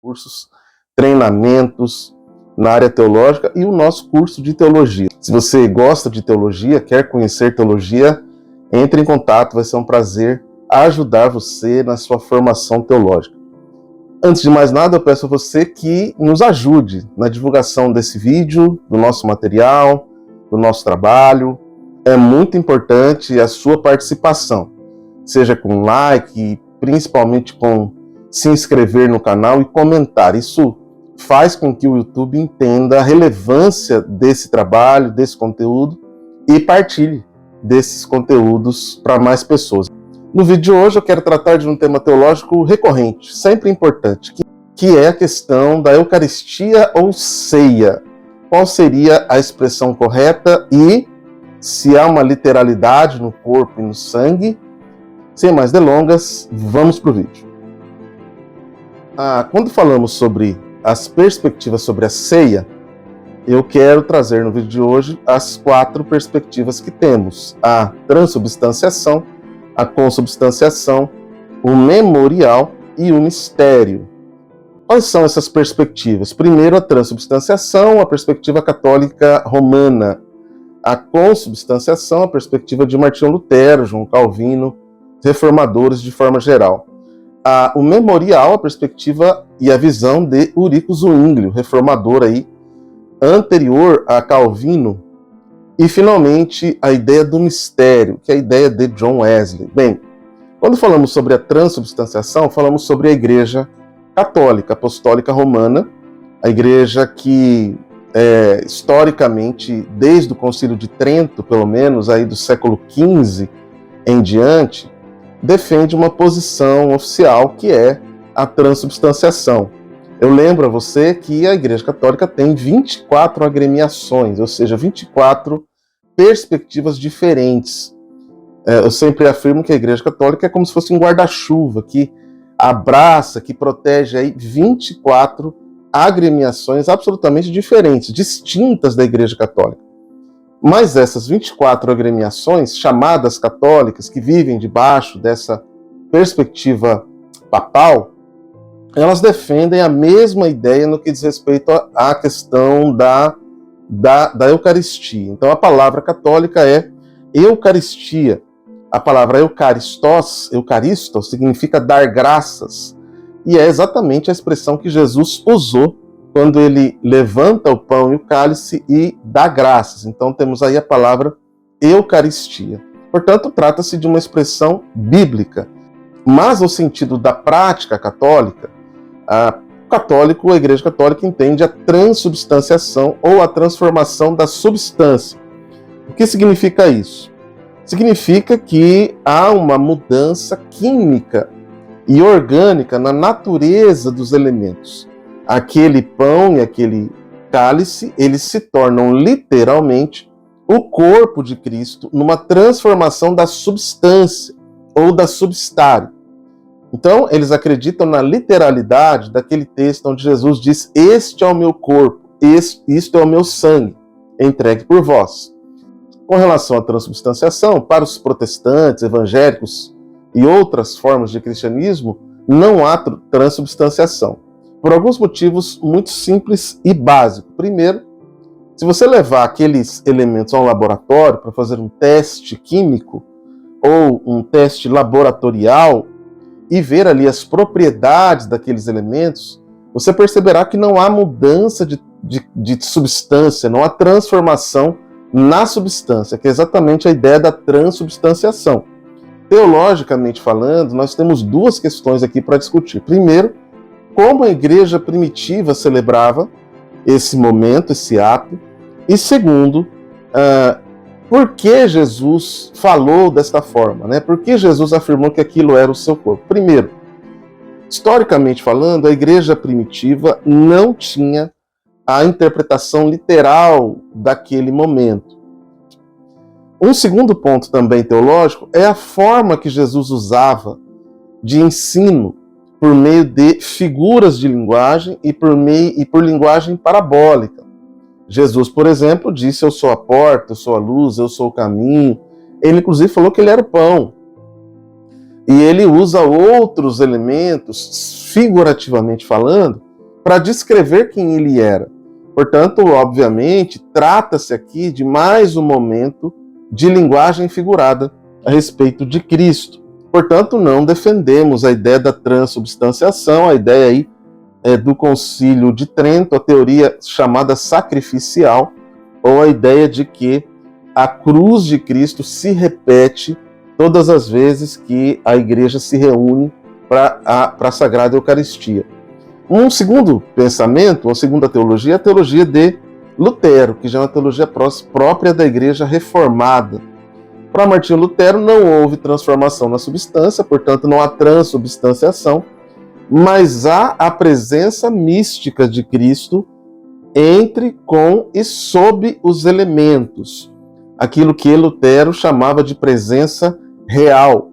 cursos, treinamentos na área teológica e o nosso curso de teologia. Se você gosta de teologia, quer conhecer teologia, entre em contato, vai ser um prazer ajudar você na sua formação teológica. Antes de mais nada, eu peço a você que nos ajude na divulgação desse vídeo, do nosso material, do nosso trabalho. É muito importante a sua participação, seja com like, principalmente com se inscrever no canal e comentar. Isso faz com que o YouTube entenda a relevância desse trabalho, desse conteúdo e partilhe desses conteúdos para mais pessoas. No vídeo de hoje eu quero tratar de um tema teológico recorrente, sempre importante, que é a questão da Eucaristia ou ceia. Qual seria a expressão correta e se há uma literalidade no corpo e no sangue? Sem mais delongas, vamos para o vídeo. Quando falamos sobre as perspectivas sobre a ceia, eu quero trazer no vídeo de hoje as 4 perspectivas que temos: a transubstanciação, a consubstanciação, o memorial e o mistério. Quais são essas perspectivas? Primeiro, a transubstanciação, a perspectiva católica romana. A consubstanciação, a perspectiva de Martinho Lutero, João Calvino, reformadores de forma geral. O memorial, a perspectiva e a visão de Eurico Zwinglio, reformador aí, anterior a Calvino. E, finalmente, a ideia do mistério, que é a ideia de John Wesley. Bem, quando falamos sobre a transubstanciação, falamos sobre a Igreja Católica, Apostólica Romana, a igreja que, historicamente, desde o Concílio de Trento, pelo menos, aí do século XV em diante, defende uma posição oficial que é a transubstanciação. Eu lembro a você que a Igreja Católica tem 24 agremiações, ou seja, 24 perspectivas diferentes. Eu sempre afirmo que a Igreja Católica é como se fosse um guarda-chuva que abraça, que protege aí 24 agremiações absolutamente diferentes, distintas da Igreja Católica. Mas essas 24 agremiações, chamadas católicas, que vivem debaixo dessa perspectiva papal, elas defendem a mesma ideia no que diz respeito à questão da Eucaristia. Então a palavra católica é Eucaristia. A palavra eucaristos significa dar graças. E é exatamente a expressão que Jesus usou quando ele levanta o pão e o cálice e dá graças. Então temos aí a palavra Eucaristia. Portanto, trata-se de uma expressão bíblica. Mas no sentido da prática católica, a Igreja Católica entende a transubstanciação ou a transformação da substância. O que significa isso? Significa que há uma mudança química e orgânica na natureza dos elementos. Aquele pão e aquele cálice, eles se tornam literalmente o corpo de Cristo numa transformação da substância ou da substário. Então, eles acreditam na literalidade daquele texto onde Jesus diz: "Este é o meu corpo, isto é o meu sangue, entregue por vós". Com relação à transubstanciação, para os protestantes, evangélicos e outras formas de cristianismo, não há transubstanciação, por alguns motivos muito simples e básicos. Primeiro, se você levar aqueles elementos a um laboratório para fazer um teste químico ou um teste laboratorial e ver ali as propriedades daqueles elementos, você perceberá que não há mudança de substância, não há transformação na substância, que é exatamente a ideia da transubstanciação. Teologicamente falando, nós temos 2 questões aqui para discutir. Primeiro, como a igreja primitiva celebrava esse momento, esse ato. E segundo, por que Jesus falou desta forma, né? Por que Jesus afirmou que aquilo era o seu corpo? Primeiro, historicamente falando, a igreja primitiva não tinha a interpretação literal daquele momento. Um segundo ponto também teológico é a forma que Jesus usava de ensino por meio de figuras de linguagem e por linguagem parabólica. Jesus, por exemplo, disse: "Eu sou a porta, eu sou a luz, eu sou o caminho". Ele, inclusive, falou que ele era o pão. E ele usa outros elementos, figurativamente falando, para descrever quem ele era. Portanto, obviamente, trata-se aqui de mais um momento de linguagem figurada a respeito de Cristo. Portanto, não defendemos a ideia da transubstanciação, a ideia aí do Concílio de Trento, a teoria chamada sacrificial, ou a ideia de que a cruz de Cristo se repete todas as vezes que a igreja se reúne para a Sagrada Eucaristia. Um segundo pensamento, uma segunda teologia, é a teologia de Lutero, que já é uma teologia própria da igreja reformada. Para Martinho Lutero não houve transformação na substância, portanto não há transubstanciação, mas há a presença mística de Cristo entre, com e sob os elementos. Aquilo que Lutero chamava de presença real.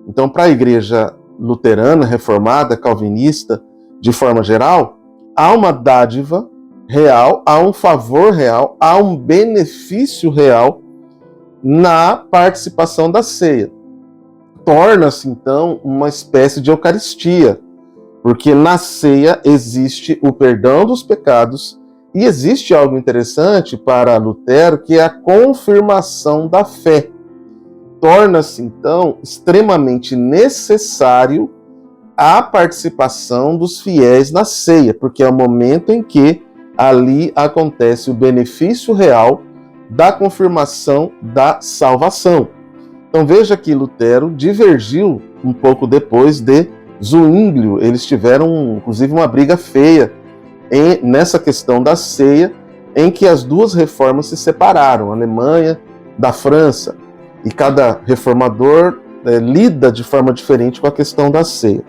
Então, para a igreja luterana, reformada, calvinista, de forma geral, há uma dádiva real, há um favor real, há um benefício real na participação da ceia. Torna-se, então, uma espécie de Eucaristia, porque na ceia existe o perdão dos pecados e existe algo interessante para Lutero, que é a confirmação da fé. Torna-se, então, extremamente necessário a participação dos fiéis na ceia, porque é o momento em que ali acontece o benefício real da confirmação da salvação. Então veja que Lutero divergiu um pouco depois de Zwinglio. Eles tiveram, inclusive, uma briga feia nessa questão da ceia, em que as duas reformas se separaram, a Alemanha da França, e cada reformador lida de forma diferente com a questão da ceia.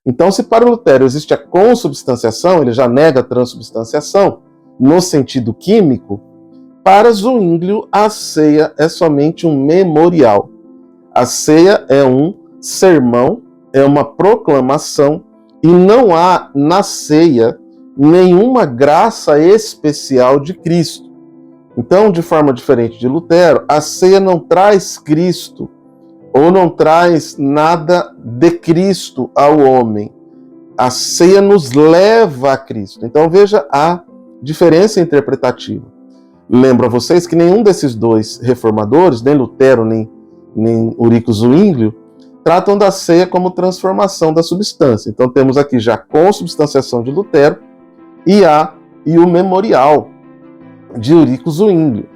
Então, se para Lutero existe a consubstanciação, ele já nega a transubstanciação, no sentido químico, para Zwinglio a ceia é somente um memorial. A ceia é um sermão, é uma proclamação, e não há na ceia nenhuma graça especial de Cristo. Então, de forma diferente de Lutero, a ceia não traz Cristo, ou não traz nada de Cristo ao homem. A ceia nos leva a Cristo. Então veja a diferença interpretativa. Lembro a vocês que nenhum desses dois reformadores, nem Lutero, nem Ulrico Zwinglio, tratam da ceia como transformação da substância. Então temos aqui já a consubstanciação de Lutero e o memorial de Ulrico Zwinglio.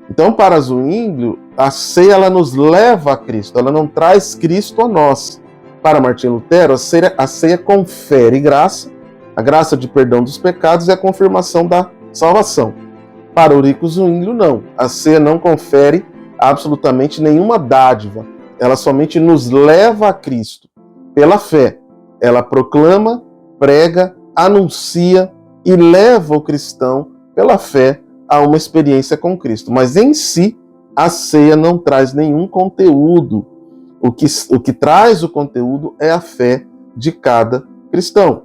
Então, para Zwinglio, a ceia ela nos leva a Cristo, ela não traz Cristo a nós. Para Martinho Lutero, a ceia confere graça, a graça de perdão dos pecados e a confirmação da salvação. Para Ulrico Zwinglio, não. A ceia não confere absolutamente nenhuma dádiva, ela somente nos leva a Cristo pela fé. Ela proclama, prega, anuncia e leva o cristão pela fé a uma experiência com Cristo. Mas em si, a ceia não traz nenhum conteúdo. O que traz o conteúdo é a fé de cada cristão.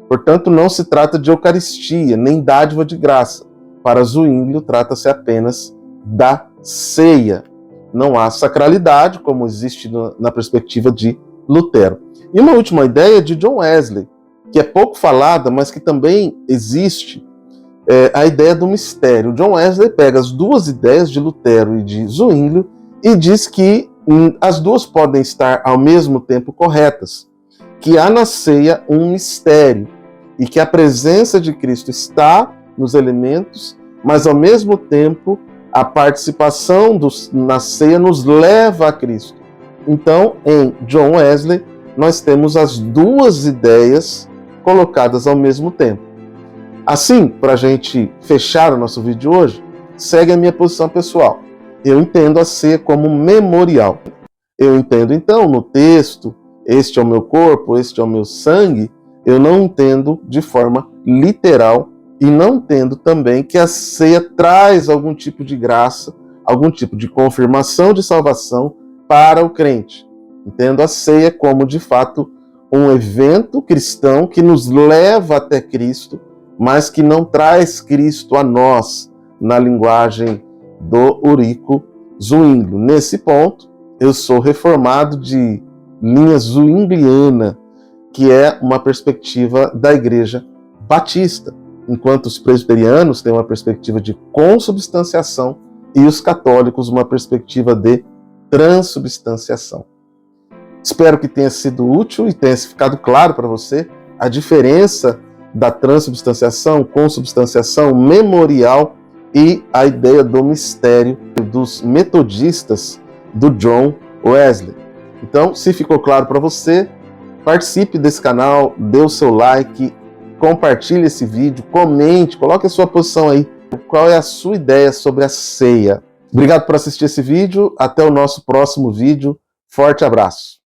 Portanto, não se trata de Eucaristia, nem dádiva de graça. Para Zwinglio, trata-se apenas da ceia. Não há sacralidade, como existe na perspectiva de Lutero. E uma última ideia de John Wesley, que é pouco falada, mas que também existe, a ideia do mistério. John Wesley pega as duas ideias de Lutero e de Zwinglio e diz que as duas podem estar ao mesmo tempo corretas, que há na ceia um mistério e que a presença de Cristo está nos elementos, mas ao mesmo tempo a participação na ceia nos leva a Cristo. Então, em John Wesley, nós temos as duas ideias colocadas ao mesmo tempo. Assim, para a gente fechar o nosso vídeo de hoje, segue a minha posição pessoal. Eu entendo a ceia como memorial. Eu entendo, então, no texto, este é o meu corpo, este é o meu sangue, eu não entendo de forma literal e não entendo também que a ceia traz algum tipo de graça, algum tipo de confirmação de salvação para o crente. Entendo a ceia como, de fato, um evento cristão que nos leva até Cristo, mas que não traz Cristo a nós, na linguagem do Ulrico Zwinglio. Nesse ponto, eu sou reformado de linha zwingliana, que é uma perspectiva da Igreja batista, enquanto os presbiterianos têm uma perspectiva de consubstanciação e os católicos uma perspectiva de transubstanciação. Espero que tenha sido útil e tenha ficado claro para você a diferença da transubstanciação, consubstanciação, memorial e a ideia do mistério dos metodistas do John Wesley. Então, se ficou claro para você, participe desse canal, dê o seu like, compartilhe esse vídeo, comente, coloque a sua posição aí. Qual é a sua ideia sobre a ceia? Obrigado por assistir esse vídeo. Até o nosso próximo vídeo. Forte abraço.